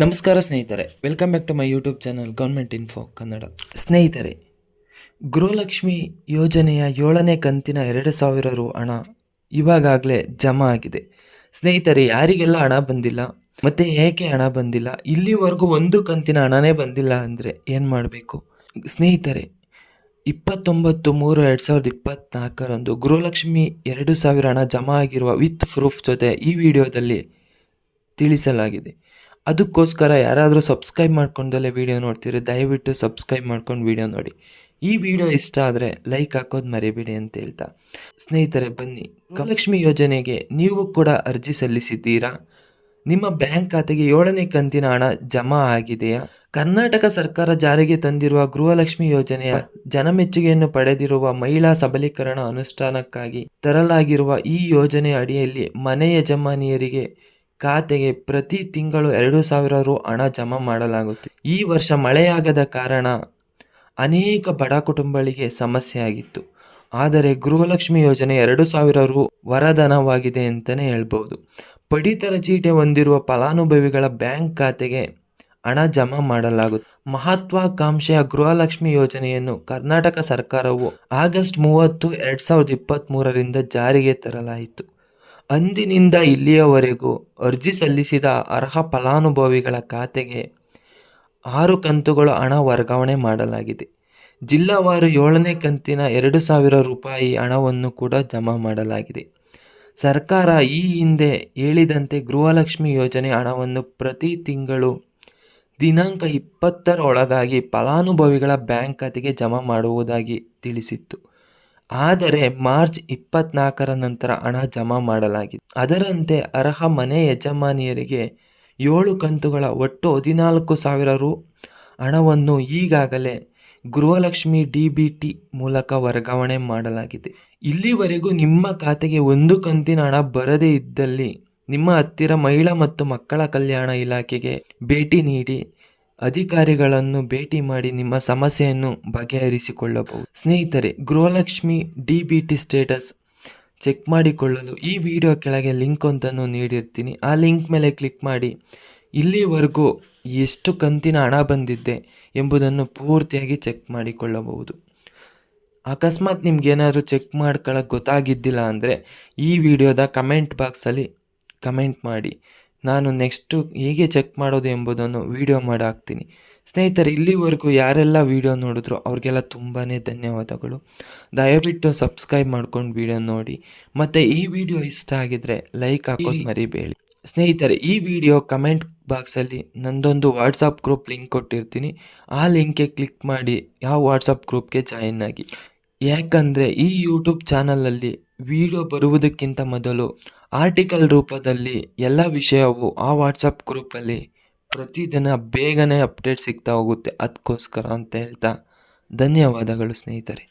ನಮಸ್ಕಾರ ಸ್ನೇಹಿತರೆ, welcome back to my YouTube channel government info Kannada. ಸ್ನೇಹಿತರೆ, ಗೃಹಲಕ್ಷ್ಮಿ ಯೋಜನೆಯ 7ನೇ ಕಂತಿನ 2,000 ರು ಹಣ ಇವಾಗಲೇ ಜಮಾ ಆಗಿದೆ. ಸ್ನೇಹಿತರೆ, ಯಾರಿಗೆಲ್ಲ ಹಣ ಬಂದಿಲ್ಲ ಮತ್ತು ಏಕೆ ಹಣ ಬಂದಿಲ್ಲ, ಇಲ್ಲಿವರೆಗೂ ಒಂದು ಕಂತಿನ ಹಣನೇ ಬಂದಿಲ್ಲ ಅಂದರೆ ಏನು ಮಾಡಬೇಕು? ಸ್ನೇಹಿತರೆ, 29/3/2024 ಗೃಹಲಕ್ಷ್ಮಿ 2,000 ಹಣ ಜಮಾ ಆಗಿರುವ ವಿತ್ ಪ್ರೂಫ್ ಜೊತೆ ಈ ವಿಡಿಯೋದಲ್ಲಿ ತಿಳಿಸಲಾಗಿದೆ. ಅದಕ್ಕೋಸ್ಕರ ಯಾರಾದರೂ ಸಬ್ಸ್ಕ್ರೈಬ್ ಮಾಡ್ಕೊಂಡಲ್ಲೇ ವಿಡಿಯೋ ನೋಡ್ತೀರಿ, ದಯವಿಟ್ಟು ಸಬ್ಸ್ಕ್ರೈಬ್ ಮಾಡ್ಕೊಂಡು ವಿಡಿಯೋ ನೋಡಿ. ಈ ವಿಡಿಯೋ ಇಷ್ಟ ಆದರೆ ಲೈಕ್ ಹಾಕೋದು ಮರಿಬೇಡಿ ಅಂತ ಹೇಳ್ತಾ, ಸ್ನೇಹಿತರೆ ಬನ್ನಿ, ಗೃಹಲಕ್ಷ್ಮಿ ಯೋಜನೆಗೆ ನೀವು ಕೂಡ ಅರ್ಜಿ ಸಲ್ಲಿಸಿದ್ದೀರಾ? ನಿಮ್ಮ ಬ್ಯಾಂಕ್ ಖಾತೆಗೆ 7ನೇ ಕಂತಿನ ಹಣ ಜಮಾ ಆಗಿದೆಯಾ? ಕರ್ನಾಟಕ ಸರ್ಕಾರ ಜಾರಿಗೆ ತಂದಿರುವ ಗೃಹಲಕ್ಷ್ಮಿ ಯೋಜನೆಯ ಜನಮೆಚ್ಚುಗೆಯನ್ನು ಪಡೆದಿರುವ ಮಹಿಳಾ ಸಬಲೀಕರಣ ಅನುಷ್ಠಾನಕ್ಕಾಗಿ ತರಲಾಗಿರುವ ಈ ಯೋಜನೆ ಅಡಿಯಲ್ಲಿ ಮನೆ ಯಜಮಾನಿಯರಿಗೆ ಖಾತೆಗೆ ಪ್ರತಿ ತಿಂಗಳು 2,000 ರು ಹಣ ಜಮಾ ಮಾಡಲಾಗುತ್ತೆ. ಈ ವರ್ಷ ಮಳೆಯಾಗದ ಕಾರಣ ಅನೇಕ ಬಡ ಕುಟುಂಬಗಳಿಗೆ ಸಮಸ್ಯೆ ಆಗಿತ್ತು. ಆದರೆ ಗೃಹಲಕ್ಷ್ಮಿ ಯೋಜನೆ 2,000 ರು ವರದಾನವಾಗಿದೆ ಅಂತಲೇ ಹೇಳ್ಬೋದು. ಪಡಿತರ ಚೀಟಿ ಹೊಂದಿರುವ ಫಲಾನುಭವಿಗಳ ಬ್ಯಾಂಕ್ ಖಾತೆಗೆ ಹಣ ಜಮಾ ಮಾಡಲಾಗುತ್ತೆ. ಮಹತ್ವಾಕಾಂಕ್ಷೆಯ ಗೃಹಲಕ್ಷ್ಮಿ ಯೋಜನೆಯನ್ನು ಕರ್ನಾಟಕ ಸರ್ಕಾರವು ಆಗಸ್ಟ್ 30, 2023ರಿಂದ ಜಾರಿಗೆ ತರಲಾಯಿತು. ಅಂದಿನಿಂದ ಇಲ್ಲಿಯವರೆಗೂ ಅರ್ಜಿ ಸಲ್ಲಿಸಿದ ಅರ್ಹ ಫಲಾನುಭವಿಗಳ ಖಾತೆಗೆ 6 ಕಂತುಗಳ ಹಣ ವರ್ಗಾವಣೆ ಮಾಡಲಾಗಿದೆ. ಜಿಲ್ಲಾವಾರು 7ನೇ ಕಂತಿನ 2,000 ರೂಪಾಯಿ ಹಣವನ್ನು ಕೂಡ ಜಮಾ ಮಾಡಲಾಗಿದೆ. ಸರ್ಕಾರ ಈ ಹಿಂದೆ ಹೇಳಿದಂತೆ ಗೃಹಲಕ್ಷ್ಮಿ ಯೋಜನೆ ಹಣವನ್ನು ಪ್ರತಿ ತಿಂಗಳು ದಿನಾಂಕ 20ರ ಒಳಗಾಗಿ ಫಲಾನುಭವಿಗಳ ಬ್ಯಾಂಕ್ ಖಾತೆಗೆ ಜಮಾ ಮಾಡುವುದಾಗಿ ತಿಳಿಸಿತ್ತು. ಆದರೆ ಮಾರ್ಚ್ 24ರ ನಂತರ ಹಣ ಜಮಾ ಮಾಡಲಾಗಿದೆ. ಅದರಂತೆ ಅರ್ಹ ಮನೆ ಯಜಮಾನಿಯರಿಗೆ 7 ಕಂತುಗಳ ಒಟ್ಟು 14,000 ರು ಹಣವನ್ನು ಈಗಾಗಲೇ ಗೃಹಲಕ್ಷ್ಮಿ DBT ಮೂಲಕ ವರ್ಗಾವಣೆ ಮಾಡಲಾಗಿದೆ. ಇಲ್ಲಿವರೆಗೂ ನಿಮ್ಮ ಖಾತೆಗೆ ಒಂದು ಕಂತಿನ ಹಣ ಬರದೇ ಇದ್ದಲ್ಲಿ ನಿಮ್ಮ ಹತ್ತಿರ ಮಹಿಳಾ ಮತ್ತು ಮಕ್ಕಳ ಕಲ್ಯಾಣ ಇಲಾಖೆಗೆ ಭೇಟಿ ನೀಡಿ ಅಧಿಕಾರಿಗಳನ್ನು ಭೇಟಿ ಮಾಡಿ ನಿಮ್ಮ ಸಮಸ್ಯೆಯನ್ನು ಬಗೆಹರಿಸಿಕೊಳ್ಳಬಹುದು. ಸ್ನೇಹಿತರೆ, ಗೃಹಲಕ್ಷ್ಮಿ DBT ಸ್ಟೇಟಸ್ ಚೆಕ್ ಮಾಡಿಕೊಳ್ಳಲು ಈ ವಿಡಿಯೋ ಕೆಳಗೆ ಲಿಂಕ್ ಒಂದನ್ನು ನೀಡಿರ್ತೀನಿ. ಆ ಲಿಂಕ್ ಮೇಲೆ ಕ್ಲಿಕ್ ಮಾಡಿ ಇಲ್ಲಿವರೆಗೂ ಎಷ್ಟು ಕಂತಿನ ಹಣ ಬಂದಿದೆ ಎಂಬುದನ್ನು ಪೂರ್ತಿಯಾಗಿ ಚೆಕ್ ಮಾಡಿಕೊಳ್ಳಬಹುದು. ಅಕಸ್ಮಾತ್ ನಿಮ್ಗೇನಾದರೂ ಚೆಕ್ ಮಾಡ್ಕೊಳ್ಳೋಕೆ ಗೊತ್ತಾಗಿದ್ದಿಲ್ಲ ಅಂದರೆ ಈ ವಿಡಿಯೋದ ಕಮೆಂಟ್ ಬಾಕ್ಸಲ್ಲಿ ಕಮೆಂಟ್ ಮಾಡಿ, ನಾನು ನೆಕ್ಸ್ಟು ಹೇಗೆ ಚೆಕ್ ಮಾಡೋದು ಎಂಬುದನ್ನು ವಿಡಿಯೋ ಮಾಡಿ ಹಾಕ್ತೀನಿ. ಸ್ನೇಹಿತರೆ, ಇಲ್ಲಿವರೆಗೂ ಯಾರೆಲ್ಲ ವಿಡಿಯೋ ನೋಡಿದ್ರು ಅವ್ರಿಗೆಲ್ಲ ತುಂಬಾ ಧನ್ಯವಾದಗಳು. ದಯವಿಟ್ಟು ಸಬ್ಸ್ಕ್ರೈಬ್ ಮಾಡ್ಕೊಂಡು ವಿಡಿಯೋ ನೋಡಿ, ಮತ್ತು ಈ ವಿಡಿಯೋ ಇಷ್ಟ ಆಗಿದ್ರೆ ಲೈಕ್ ಹಾಕೋದು ಮರಿಬೇಡಿ. ಸ್ನೇಹಿತರೆ, ಈ ವಿಡಿಯೋ ಕಮೆಂಟ್ ಬಾಕ್ಸಲ್ಲಿ ನಂದೊಂದು ವಾಟ್ಸಪ್ ಗ್ರೂಪ್ ಲಿಂಕ್ ಕೊಟ್ಟಿರ್ತೀನಿ. ಆ ಲಿಂಕ್ಗೆ ಕ್ಲಿಕ್ ಮಾಡಿ ಯಾವ ವಾಟ್ಸಪ್ ಗ್ರೂಪ್ಗೆ ಜಾಯಿನ್ ಆಗಿ. ಯಾಕಂದರೆ ಈ ಯೂಟ್ಯೂಬ್ ಚಾನಲಲ್ಲಿ ವಿಡಿಯೋ ಬರುವುದಕ್ಕಿಂತ ಮೊದಲು ಆರ್ಟಿಕಲ್ ರೂಪದಲ್ಲಿ ಎಲ್ಲ ವಿಷಯವು ಆ ವಾಟ್ಸಪ್ ಗ್ರೂಪಲ್ಲಿ ಪ್ರತಿದಿನ ಬೇಗನೆ ಅಪ್ಡೇಟ್ ಸಿಗ್ತಾ ಹೋಗುತ್ತೆ. ಅದಕ್ಕೋಸ್ಕರ ಅಂತ ಹೇಳ್ತಾ ಧನ್ಯವಾದಗಳು ಸ್ನೇಹಿತರೆ.